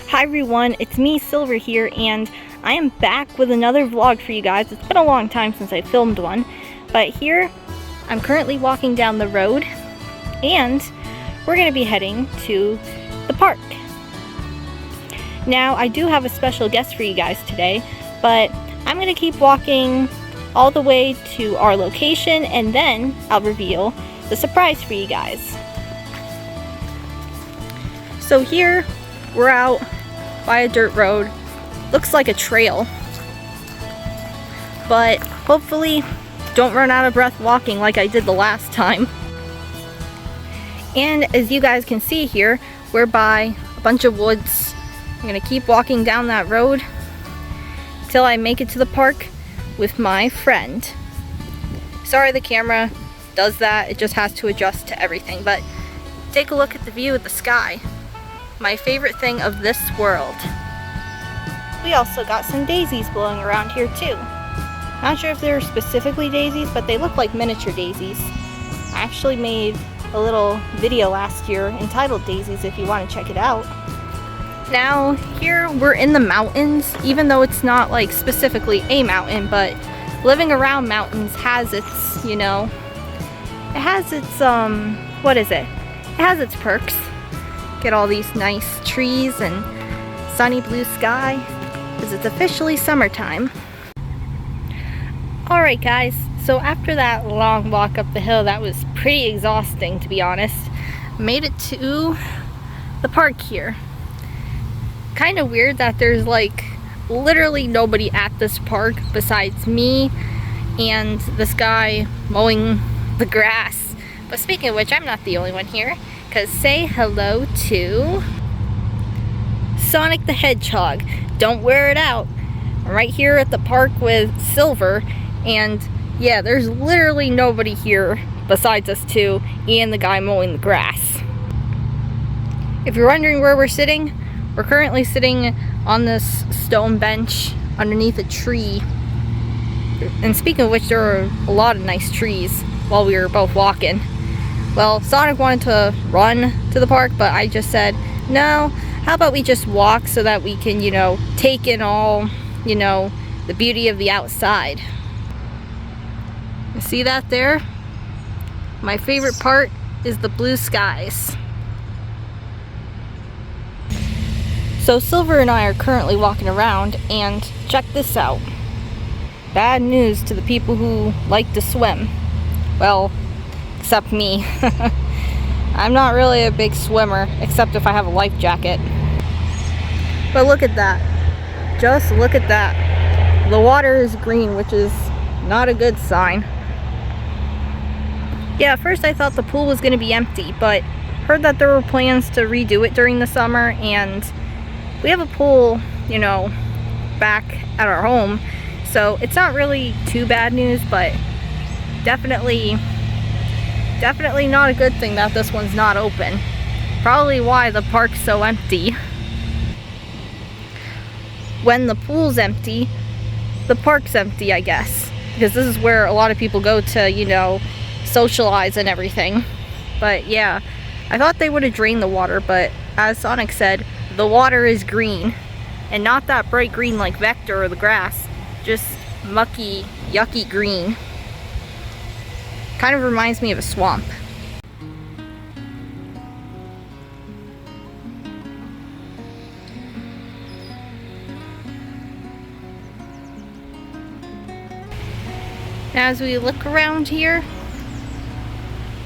Hi everyone, it's me, Silver here, and I am back with another vlog for you guys. It's been a long time since I filmed one, but here I'm currently walking down the road, and we're going to be heading to the park. Now, I do have a special guest for you guys today, but I'm going to keep walking all the way to our location, and then I'll reveal the surprise for you guys. So here, we're out by a dirt road. Looks like a trail, but hopefully don't run out of breath walking like I did the last time. And as you guys can see here, we're by a bunch of woods. I'm gonna keep walking down that road till I make it to the park with my friend. Sorry the camera does that, it just has to adjust to everything, but take a look at the view of the sky. My favorite thing of this world. We also got some daisies blowing around here too. Not sure if they're specifically daisies, but they look like miniature daisies. I actually made a little video last year entitled Daisies if you want to check it out. Now here we're in the mountains, even though it's not like specifically a mountain, but living around mountains has its, you know, it has its, what is it? It has its perks. Get all these nice trees and sunny blue sky, because it's officially summertime. Alright guys, so after that long walk up the hill, that was pretty exhausting to be honest, made it to the park here. Kind of weird that there's like literally nobody at this park besides me and this guy mowing the grass. But speaking of which, I'm not the only one here. Because say hello to Sonic the Hedgehog. Don't wear it out. I'm right here at the park with Silver, and yeah, there's literally nobody here besides us two and the guy mowing the grass. If you're wondering where we're sitting, we're currently sitting on this stone bench underneath a tree. And speaking of which, there are a lot of nice trees while we were both walking. Well, Sonic wanted to run to the park, but I just said, no, how about we just walk so that we can, you know, take in all, you know, the beauty of the outside. You see that there? My favorite part is the blue skies. So Silver and I are currently walking around, and check this out. Bad news to the people who like to swim. Well, except me. I'm not really a big swimmer, except if I have a life jacket. But look at that. Just look at that. The water is green, which is not a good sign. Yeah, at first I thought the pool was going to be empty, but heard that there were plans to redo it during the summer, and we have a pool, you know, back at our home, so it's not really too bad news, but definitely not a good thing that this one's not open. Probably why the park's so empty. When the pool's empty, the park's empty, I guess. Because this is where a lot of people go to, you know, socialize and everything. But yeah, I thought they would have drained the water, but as Sonic said, the water is green. And not that bright green like Vector or the grass. Just mucky, yucky green. Kind of reminds me of a swamp. Now as we look around here,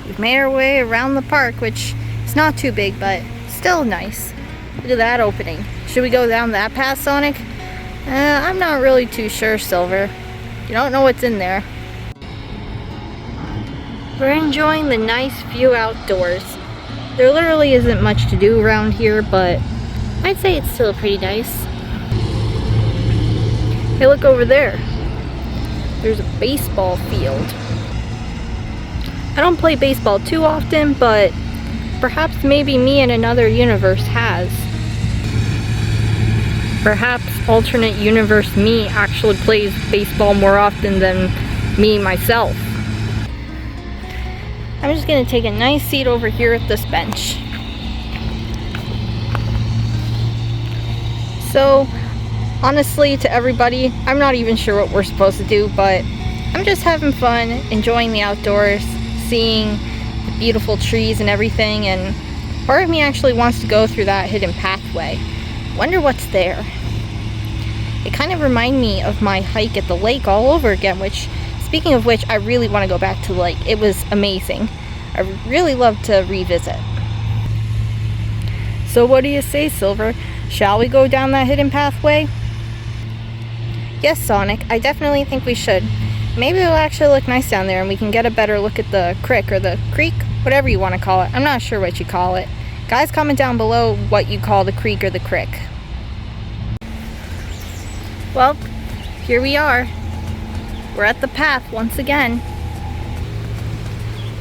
we've made our way around the park, which is not too big, but still nice. Look at that opening. Should we go down that path, Sonic? I'm not really too sure, Silver. You don't know what's in there. We're enjoying the nice view outdoors. There literally isn't much to do around here, but I'd say it's still pretty nice. Hey, look over there. There's a baseball field. I don't play baseball too often, but perhaps maybe me in another universe has. Perhaps alternate universe me actually plays baseball more often than me myself. I'm just gonna take a nice seat over here at this bench. So, honestly, to everybody, I'm not even sure what we're supposed to do, but I'm just having fun, enjoying the outdoors, seeing the beautiful trees and everything, and part of me actually wants to go through that hidden pathway. Wonder what's there. It kind of reminds me of my hike at the lake all over again, which, speaking of which, I really want to go back to the lake. It was amazing. I really love to revisit. So what do you say, Silver? Shall we go down that hidden pathway? Yes, Sonic, I definitely think we should. Maybe it'll actually look nice down there and we can get a better look at the crick or the creek, whatever you want to call it. I'm not sure what you call it. Guys, comment down below what you call the creek or the crick. Well, here we are. We're at the path once again.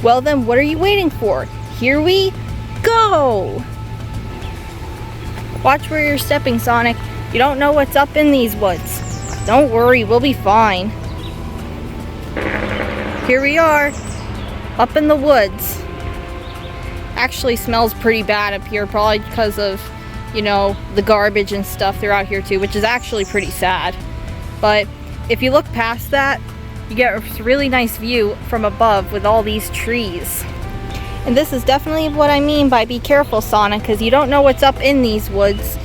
Well then, what are you waiting for? Here we go! Watch where you're stepping, Sonic. You don't know what's up in these woods. Don't worry, we'll be fine. Here we are, up in the woods. Actually smells pretty bad up here, probably because of, you know, the garbage and stuff they're out here too, which is actually pretty sad. But if you look past that, you get a really nice view from above with all these trees. And this is definitely what I mean by be careful, Sonic, because you don't know what's up in these woods.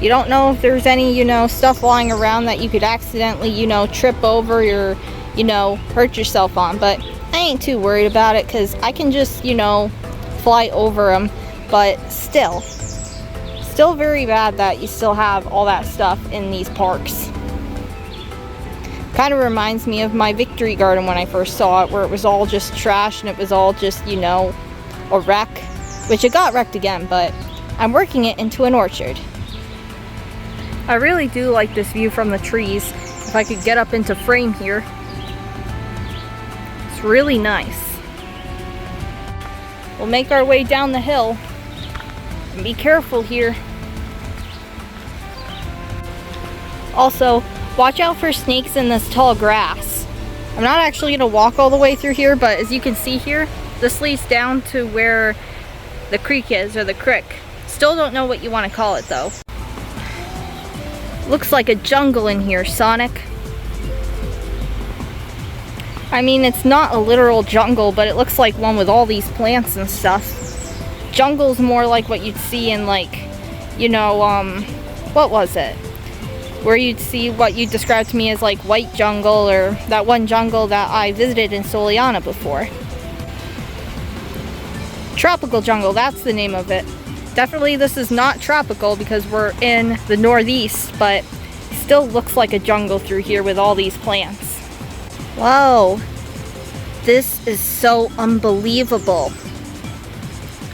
You don't know if there's any, you know, stuff lying around that you could accidentally, you know, trip over or, you know, hurt yourself on. But I ain't too worried about it because I can just, you know, fly over them. But still very bad that you still have all that stuff in these parks. Kind of reminds me of my Victory Garden when I first saw it, where it was all just trash and it was all just, you know, a wreck, which it got wrecked again, but I'm working it into an orchard. I really do like this view from the trees. If I could get up into frame here, it's really nice. We'll make our way down the hill and be careful here. Also, watch out for snakes in this tall grass. I'm not actually going to walk all the way through here, but as you can see here, this leads down to where the creek is, or the crick. Still don't know what you want to call it though. Looks like a jungle in here, Sonic. I mean, it's not a literal jungle, but it looks like one with all these plants and stuff. Jungle's more like what you'd see in, like, you know, what was it? Where you'd see what you described to me as like white jungle, or that one jungle that I visited in Soliana before. Tropical jungle, that's the name of it. Definitely this is not tropical because we're in the northeast, but still looks like a jungle through here with all these plants. Whoa, this is so unbelievable.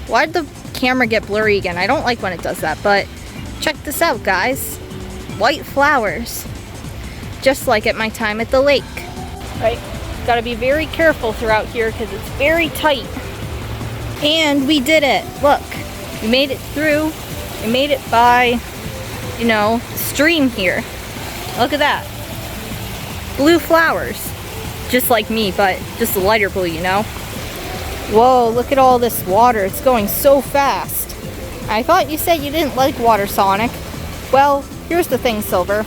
Why'd the camera get blurry again? I don't like when it does that, but check this out, guys. White flowers, just like at my time at the lake. Right, gotta be very careful throughout here because it's very tight. And we did it. Look, we made it through. We made it by, you know, the stream here. Look at that. Blue flowers. Just like me, but just a lighter blue, you know. Whoa, look at all this water. It's going so fast. I thought you said you didn't like water, Sonic. Well, here's the thing, Silver.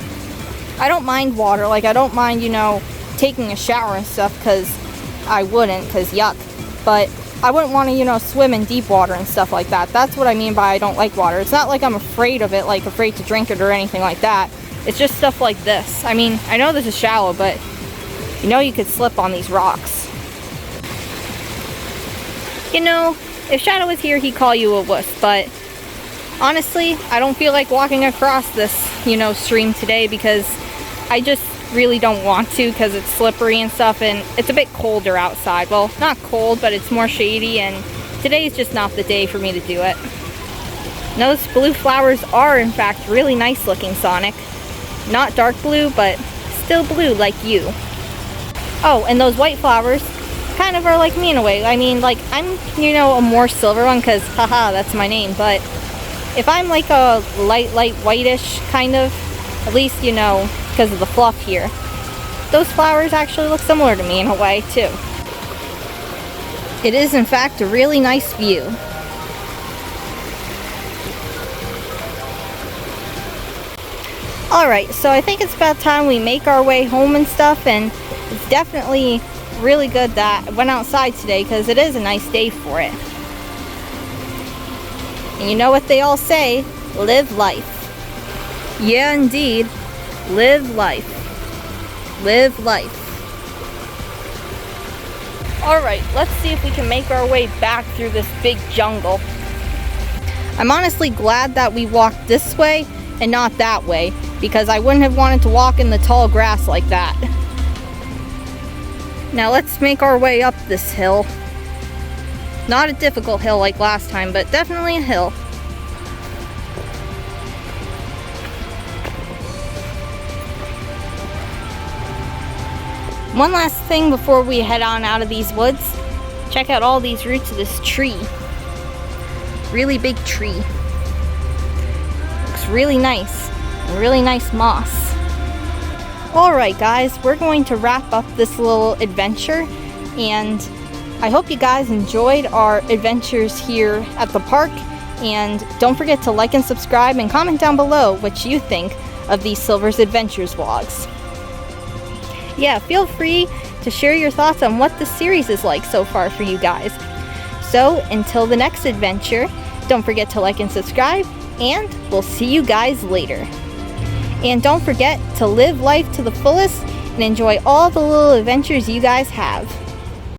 I don't mind water. Like, I don't mind, you know, taking a shower and stuff, because I wouldn't, because yuck. But I wouldn't want to, you know, swim in deep water and stuff like that. That's what I mean by I don't like water. It's not like I'm afraid of it, like afraid to drink it or anything like that. It's just stuff like this. I mean, I know this is shallow, but you know you could slip on these rocks. You know, if Shadow was here, he'd call you a wuss, but honestly, I don't feel like walking across this, you know, stream today because I just really don't want to, because it's slippery and stuff, and it's a bit colder outside. Well, not cold, but it's more shady, and today's just not the day for me to do it. Now, those blue flowers are, in fact, really nice looking, Sonic. Not dark blue, but still blue like you. Oh, and those white flowers kind of are like me in a way. I mean, like, I'm, you know, a more silver one, because, haha, that's my name, but if I'm like a light whitish kind of, at least, you know, because of the fluff here, those flowers actually look similar to me in a way too. It is in fact a really nice view. Alright, so I think it's about time we make our way home and stuff, and it's definitely really good that I went outside today because it is a nice day for it. And you know what they all say, live life. Yeah, indeed, live life. Live life. Alright, let's see if we can make our way back through this big jungle. I'm honestly glad that we walked this way and not that way, because I wouldn't have wanted to walk in the tall grass like that. Now let's make our way up this hill. Not a difficult hill like last time, but definitely a hill. One last thing before we head on out of these woods. Check out all these roots of this tree. Really big tree. Looks really nice. And really nice moss. Alright guys, we're going to wrap up this little adventure, and I hope you guys enjoyed our adventures here at the park, and don't forget to like and subscribe and comment down below what you think of these Silver's Adventures vlogs. Yeah, feel free to share your thoughts on what the series is like so far for you guys. So until the next adventure, don't forget to like and subscribe, and we'll see you guys later. And don't forget to live life to the fullest and enjoy all the little adventures you guys have.